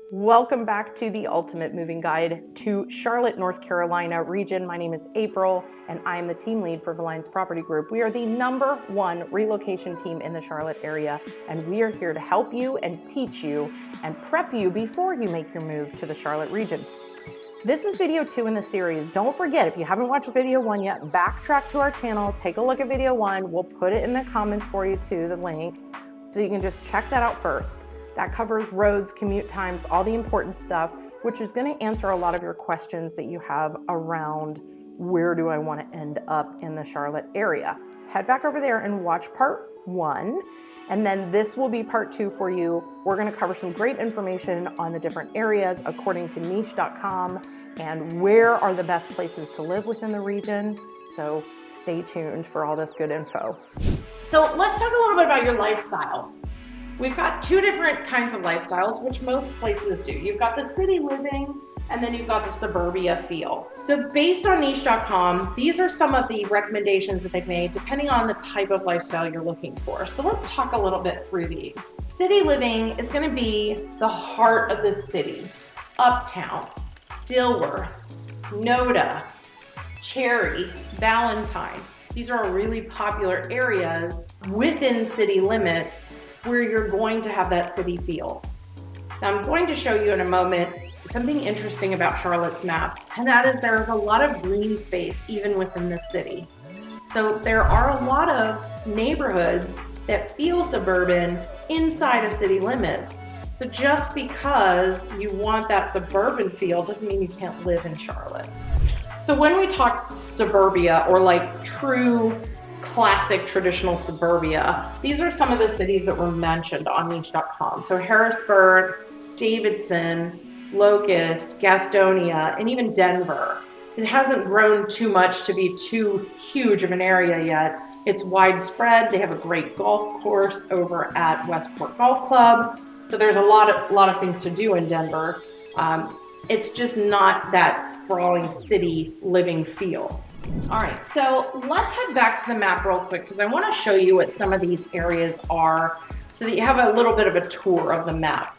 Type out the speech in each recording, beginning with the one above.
Welcome back to the Ultimate Moving Guide to Charlotte, North Carolina region. My name is April and I am the team lead for Villines Property Group. We are the #1 relocation team in the Charlotte area, and we are here to help you and teach you and prep you before you make your move to the Charlotte region. This is video 2 in the series. Don't forget, if you haven't watched video 1 yet, backtrack to our channel, take a look at video 1. We'll put it in the comments for you too, the link, so you can just check that out first. That covers roads, commute times, all the important stuff, which is going to answer a lot of your questions that you have around where do I want to end up in the Charlotte area. Head back over there and watch part 1, and then this will be part 2 for you. We're going to cover some great information on the different areas according to niche.com and where are the best places to live within the region. So stay tuned for all this good info. So let's talk a little bit about your lifestyle. We've got 2 different kinds of lifestyles, which most places do. You've got the city living, and then you've got the suburbia feel. So based on niche.com, these are some of the recommendations that they've made depending on the type of lifestyle you're looking for. So let's talk a little bit through these. City living is going to be the heart of the city. Uptown, Dilworth, Noda, Cary, Valentine. These are really popular areas within city limits where you're going to have that city feel. Now I'm going to show you in a moment something interesting about Charlotte's map, and that is there's a lot of green space even within the city. So there are a lot of neighborhoods that feel suburban inside of city limits. So just because you want that suburban feel doesn't mean you can't live in Charlotte. So when we talk suburbia, or like true classic traditional suburbia, these are some of the cities that were mentioned on niche.com. So Harrisburg, Davidson, Locust, Gastonia, and even Denver. It hasn't grown too much to be too huge of an area yet. It's widespread. They have a great golf course over at Westport Golf Club. So there's a lot of things to do in Denver. It's just not that sprawling city living feel. All right, so let's head back to the map real quick because I want to show you what some of these areas are so that you have a little bit of a tour of the map.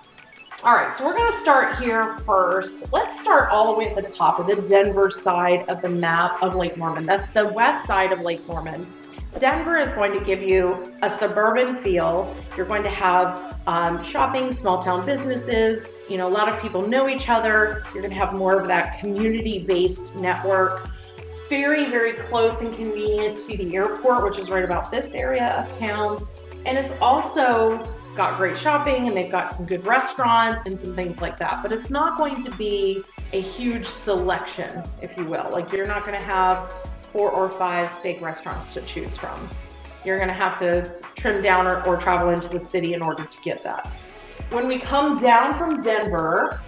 All right, so we're going to start here first. Let's start all the way at the top of the Denver side of the map of Lake Norman. That's the west side of Lake Norman. Denver is going to give you a suburban feel. You're going to have shopping, small town businesses. You know, a lot of people know each other. You're going to have more of that community-based network. Very, very close and convenient to the airport, which is right about this area of town. And it's also got great shopping, and they've got some good restaurants and some things like that. But it's not going to be a huge selection, if you will. Like, you're not going to have 4 or 5 steak restaurants to choose from. You're going to have to trim down or travel into the city in order to get that. When we come down from Denver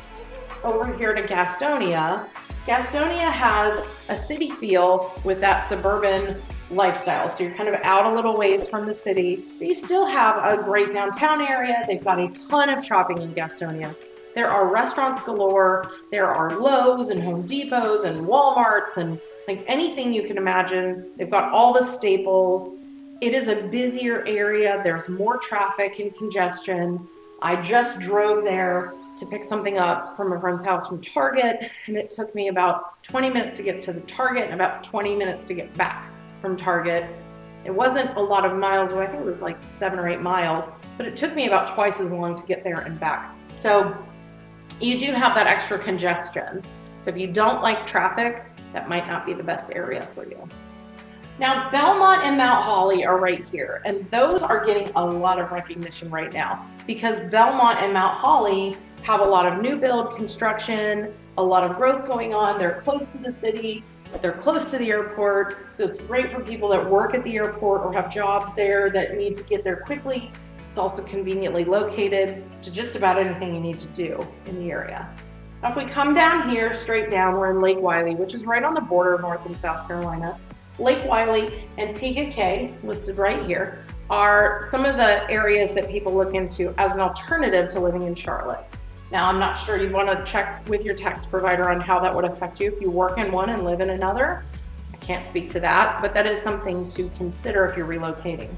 over here to Gastonia, Gastonia has a city feel with that suburban lifestyle. So you're kind of out a little ways from the city, but you still have a great downtown area. They've got a ton of shopping in Gastonia. There are restaurants galore. There are Lowe's and Home Depots and Walmarts and like anything you can imagine. They've got all the staples. It is a busier area. There's more traffic and congestion. I just drove there to pick something up from a friend's house from Target, and it took me about 20 minutes to get to the Target and about 20 minutes to get back from Target. It wasn't a lot of miles, I think it was like 7 or 8 miles, but it took me about twice as long to get there and back. So you do have that extra congestion. So if you don't like traffic, that might not be the best area for you. Now, Belmont and Mount Holly are right here, and those are getting a lot of recognition right now because Belmont and Mount Holly have a lot of new build construction, a lot of growth going on. They're close to the city, they're close to the airport, so it's great for people that work at the airport or have jobs there that need to get there quickly. It's also conveniently located to just about anything you need to do in the area. Now, if we come down here, straight down, we're in Lake Wylie, which is right on the border of North and South Carolina. Lake Wylie and Tega Cay, listed right here, are some of the areas that people look into as an alternative to living in Charlotte. Now, I'm not sure, you want to check with your tax provider on how that would affect you if you work in one and live in another. I can't speak to that, but that is something to consider if you're relocating.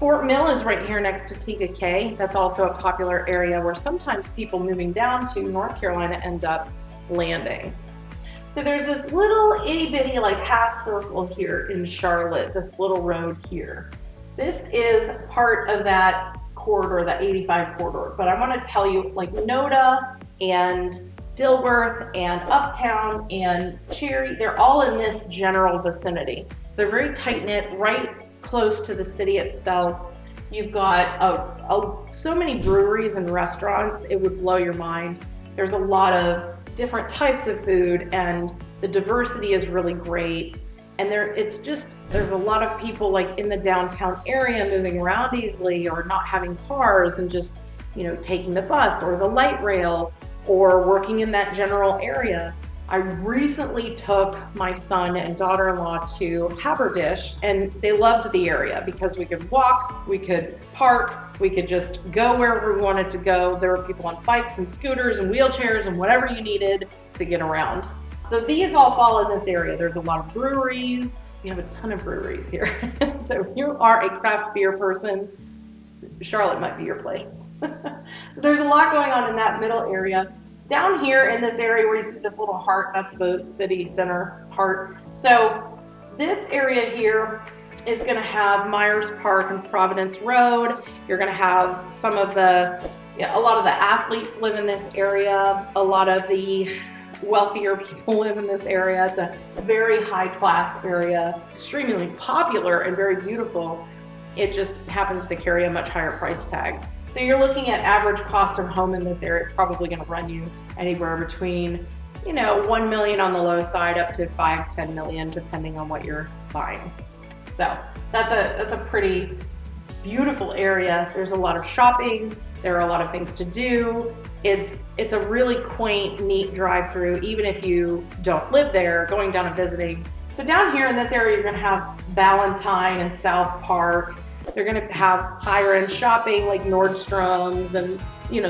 Fort Mill is right here next to TKK. That's also a popular area where sometimes people moving down to North Carolina end up landing. So there's this little itty bitty like half circle here in Charlotte, this little road here. This is part of that corridor, that 85 corridor, but I want to tell you like Noda and Dilworth and Uptown and Cary, they're all in this general vicinity. So they're very tight knit, right close to the city itself. You've got so many breweries and restaurants, it would blow your mind. There's a lot of different types of food and the diversity is really great. And there's a lot of people like in the downtown area moving around easily or not having cars and just, taking the bus or the light rail or working in that general area. I recently took my son and daughter-in-law to Haberdish and they loved the area because we could walk, we could park, we could just go wherever we wanted to go. There were people on bikes and scooters and wheelchairs and whatever you needed to get around. So these all fall in this area. There's a lot of breweries. We have a ton of breweries here. So if you are a craft beer person, Charlotte might be your place. There's a lot going on in that middle area. Down here in this area where you see this little heart, that's the city center heart. So this area here is gonna have Myers Park and Providence Road. You're gonna have a lot of the athletes live in this area. A lot of the wealthier people live in this area. It's a very high class area, extremely popular and very beautiful. It just happens to carry a much higher price tag. So you're looking at average cost of home in this area, probably gonna run you anywhere between, 1 million on the low side up to 5-10 million, depending on what you're buying. So that's a pretty beautiful area. There's a lot of shopping. There are a lot of things to do. It's a really quaint, neat drive-through, even if you don't live there, going down and visiting. So down here in this area, you're gonna have Ballantyne and South Park. They're gonna have higher end shopping like Nordstrom's and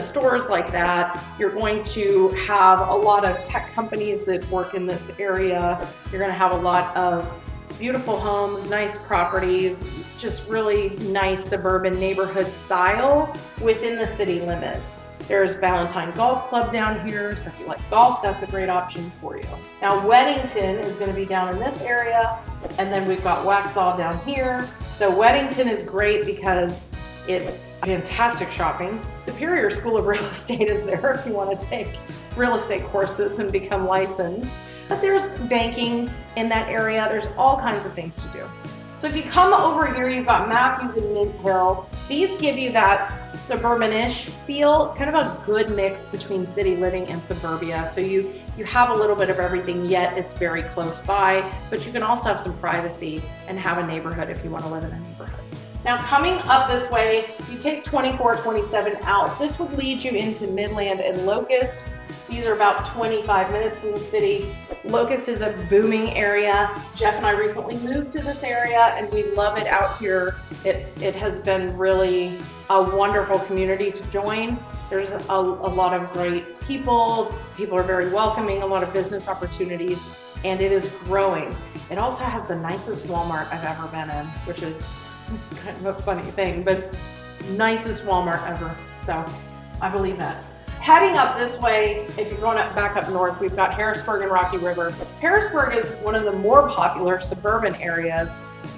stores like that. You're going to have a lot of tech companies that work in this area. You're gonna have a lot of beautiful homes, nice properties, just really nice suburban neighborhood style within the city limits. There's Ballantyne Golf Club down here, so if you like golf, that's a great option for you. Now Weddington is going to be down in this area, and then we've got Waxhaw down here. So Weddington is great because it's fantastic shopping. Superior School of Real Estate is there if you want to take real estate courses and become licensed. But there's banking in that area. There's all kinds of things to do. So if you come over here, you've got Matthews and Mint Hill. These give you that suburban-ish feel. It's kind of a good mix between city living and suburbia. So you have a little bit of everything, yet it's very close by, but you can also have some privacy and have a neighborhood if you want to live in a neighborhood. Now coming up this way, you take 24-27 out. This would lead you into Midland and Locust. These are about 25 minutes from the city. Locust is a booming area. Jeff and I recently moved to this area and we love it out here. It has been really a wonderful community to join. There's a lot of great people. People are very welcoming, a lot of business opportunities, and it is growing. It also has the nicest Walmart I've ever been in, which is kind of a funny thing, but nicest Walmart ever. So I believe that. Heading up this way, if you're going back up north, we've got Harrisburg and Rocky River. Harrisburg is one of the more popular suburban areas.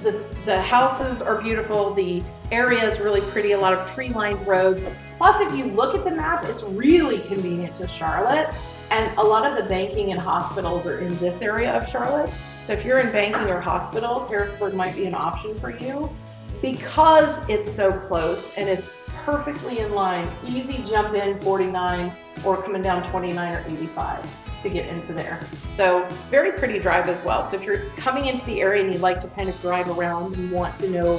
The houses are beautiful, the area is really pretty, a lot of tree-lined roads. Plus, if you look at the map, it's really convenient to Charlotte, and a lot of the banking and hospitals are in this area of Charlotte. So if you're in banking or hospitals, Harrisburg might be an option for you because it's so close and it's perfectly in line. Easy jump in 49 or coming down 29 or 85 to get into there. So very pretty drive as well. So if you're coming into the area and you'd like to kind of drive around and want to know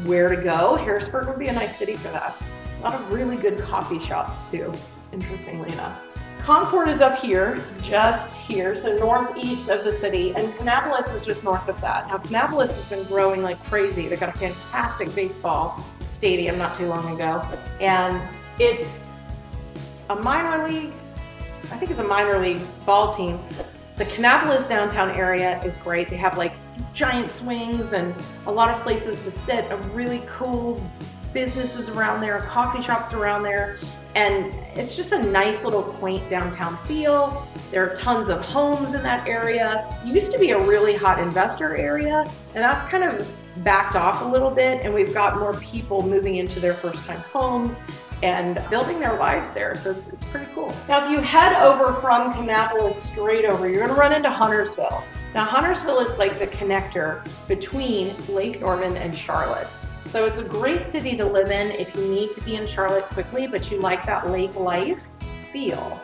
where to go, Harrisburg would be a nice city for that. A lot of really good coffee shops too, interestingly enough. Concord is up here, just here, so northeast of the city, and Kannapolis is just north of that. Now Kannapolis has been growing like crazy. They got a fantastic baseball stadium not too long ago, and it's a minor league, I think it's a minor league ball team. The Kannapolis downtown area is great. They have like giant swings and a lot of places to sit, and really cool businesses around there, coffee shops around there. And it's just a nice little quaint downtown feel. There are tons of homes in that area. It used to be a really hot investor area, and that's kind of backed off a little bit, and we've got more people moving into their first time homes and building their lives there. So it's pretty cool. Now, if you head over from Kannapolis straight over, you're gonna run into Huntersville. Now, Huntersville is like the connector between Lake Norman and Charlotte. So it's a great city to live in if you need to be in Charlotte quickly, but you like that lake life feel.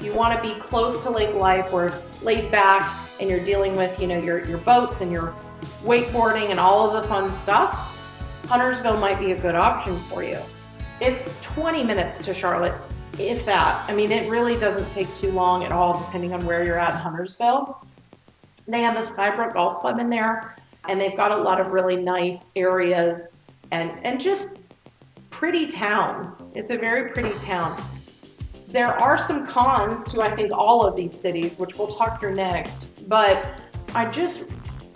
You want to be close to lake life where it's laid back and you're dealing with, you know, your boats and your wakeboarding and all of the fun stuff. Huntersville might be a good option for you. It's 20 minutes to Charlotte, if that. I mean, it really doesn't take too long at all, depending on where you're at in Huntersville. They have the Skybrook Golf Club in there, and they've got a lot of really nice areas and just pretty town. It's a very pretty town. There are some cons to, I think, all of these cities, which we'll talk here next, but I just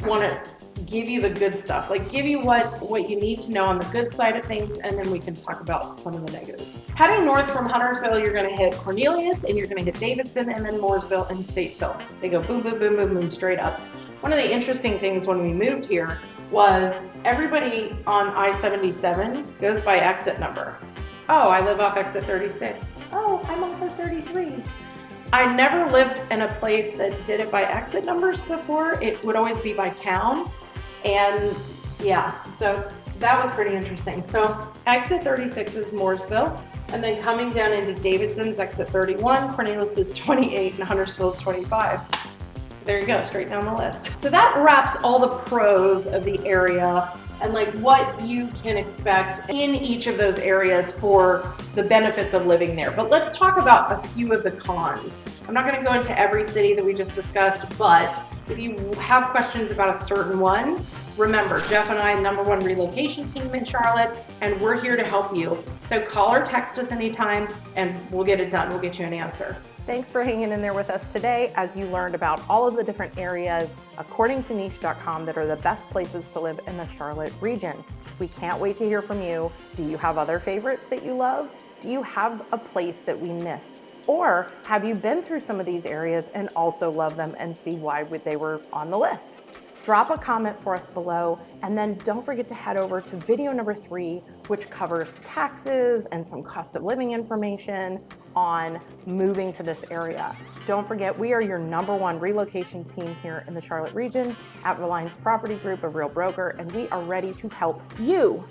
want to give you the good stuff, like give you what you need to know on the good side of things, and then we can talk about some of the negatives. Heading north from Huntersville, you're going to hit Cornelius, and you're going to hit Davidson, and then Mooresville and Statesville. They go boom, boom, boom, boom, boom, straight up. One of the interesting things when we moved here was everybody on I-77 goes by exit number. Oh, I live off exit 36. Oh, I'm off of 33. I never lived in a place that did it by exit numbers before. It would always be by town. And yeah, so that was pretty interesting. So exit 36 is Mooresville, and then coming down into Davidson's exit 31, Cornelius is 28, and Huntersville is 25. So there you go, straight down the list. So that wraps all the pros of the area and like what you can expect in each of those areas for the benefits of living there. But let's talk about a few of the cons. I'm not going to go into every city that we just discussed, but if you have questions about a certain one, remember, Jeff and I, #1 relocation team in Charlotte, and we're here to help you. So call or text us anytime and we'll get it done. We'll get you an answer. Thanks for hanging in there with us today as you learned about all of the different areas, according to niche.com, that are the best places to live in the Charlotte region. We can't wait to hear from you. Do you have other favorites that you love? Do you have a place that we missed? Or have you been through some of these areas and also love them and see why they were on the list? Drop a comment for us below, and then don't forget to head over to video #3, which covers taxes and some cost of living information on moving to this area. Don't forget, we are your #1 relocation team here in the Charlotte region at Villines Property Group, a real broker, and we are ready to help you.